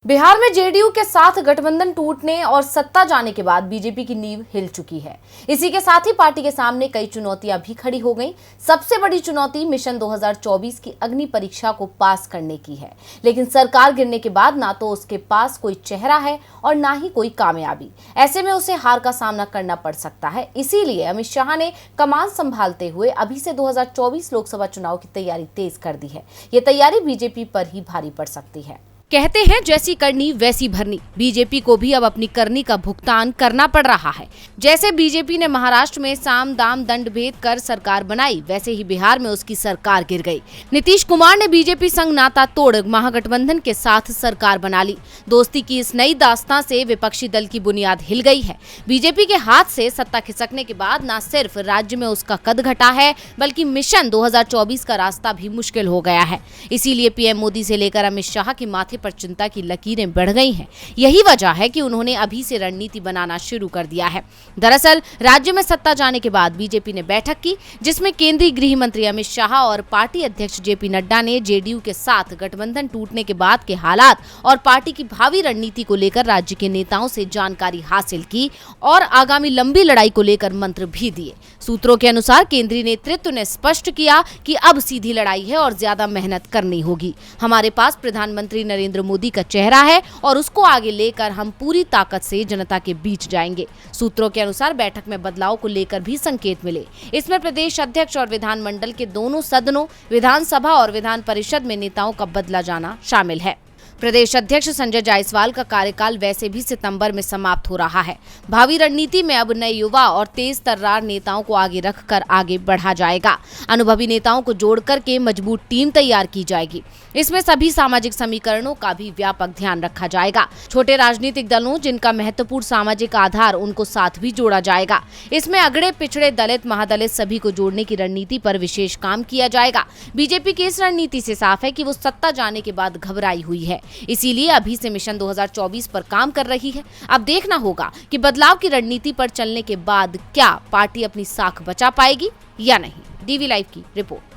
बिहार में जेडीयू के साथ गठबंधन टूटने और सत्ता जाने के बाद बीजेपी की नींव हिल चुकी है। इसी के साथ ही पार्टी के सामने कई चुनौतियां भी खड़ी हो गईं। सबसे बड़ी चुनौती मिशन 2024 की अग्नि परीक्षा को पास करने की है, लेकिन सरकार गिरने के बाद ना तो उसके पास कोई चेहरा है और ना ही कोई कामयाबी। ऐसे में उसे हार का सामना करना पड़ सकता है। इसीलिए अमित शाह ने कमान संभालते हुए अभी से 2024 लोकसभा चुनाव की तैयारी तेज कर दी है। ये तैयारी बीजेपी पर ही भारी पड़ सकती है। कहते हैं जैसी करनी वैसी भरनी। बीजेपी को भी अब अपनी करनी का भुगतान करना पड़ रहा है। जैसे बीजेपी ने महाराष्ट्र में साम दाम दंड भेद कर सरकार बनाई, वैसे ही बिहार में उसकी सरकार गिर गई। नीतीश कुमार ने बीजेपी संग नाता तोड़ महागठबंधन के साथ सरकार बना ली। दोस्ती की इस नई दास्तां से विपक्षी दल की बुनियाद हिल गई है। बीजेपी के हाथ से सत्ता खिसकने के बाद न सिर्फ राज्य में उसका कद घटा है, बल्कि मिशन 2024 का रास्ता भी मुश्किल हो गया है। इसीलिए पीएम मोदी से लेकर अमित शाह की माथे पर चिंता की लकीरें बढ़ गई हैं। यही वजह है कि उन्होंने अभी से रणनीति बनाना शुरू कर दिया है। दरअसल राज्य में सत्ता जाने के बाद बीजेपी ने बैठक की, जिसमें केंद्रीय गृह मंत्री अमित शाह और पार्टी अध्यक्ष जेपी नड्डा ने जेडीयू के साथ गठबंधन टूटने के बाद के हालात और पार्टी की भावी रणनीति को लेकर राज्य के नेताओं से जानकारी हासिल की और आगामी लंबी लड़ाई को लेकर मंत्र भी दिए। सूत्रों के अनुसार केंद्रीय नेतृत्व ने स्पष्ट किया कि अब सीधी लड़ाई है और ज्यादा मेहनत करनी होगी। हमारे पास प्रधानमंत्री नरेंद्र मोदी का चेहरा है और उसको आगे लेकर हम पूरी ताकत से जनता के बीच जाएंगे। सूत्रों के अनुसार बैठक में बदलाव को लेकर भी संकेत मिले। इसमें प्रदेश अध्यक्ष और विधानमंडल के दोनों सदनों, विधानसभा और विधान परिषद में नेताओं का बदला जाना शामिल है। प्रदेश अध्यक्ष संजय जायसवाल का कार्यकाल वैसे भी सितंबर में समाप्त हो रहा है। भावी रणनीति में अब नए युवा और तेज तर्रार नेताओं को आगे रखकर आगे बढ़ा जाएगा। अनुभवी नेताओं को जोड़कर के मजबूत टीम तैयार की जाएगी। इसमें सभी सामाजिक समीकरणों का भी व्यापक ध्यान रखा जाएगा। छोटे राजनीतिक दलों जिनका महत्वपूर्ण सामाजिक आधार, उनको साथ भी जोड़ा जाएगा। इसमें अगड़े पिछड़े, दलित, महादलित सभी को जोड़ने की रणनीति पर विशेष काम किया जाएगा। बीजेपी की इस रणनीति से साफ है कि वो सत्ता जाने के बाद घबराई हुई है। इसीलिए अभी से मिशन 2024 पर काम कर रही है। अब देखना होगा कि बदलाव की रणनीति पर चलने के बाद क्या पार्टी अपनी साख बचा पाएगी या नहीं। डीवी लाइव की रिपोर्ट।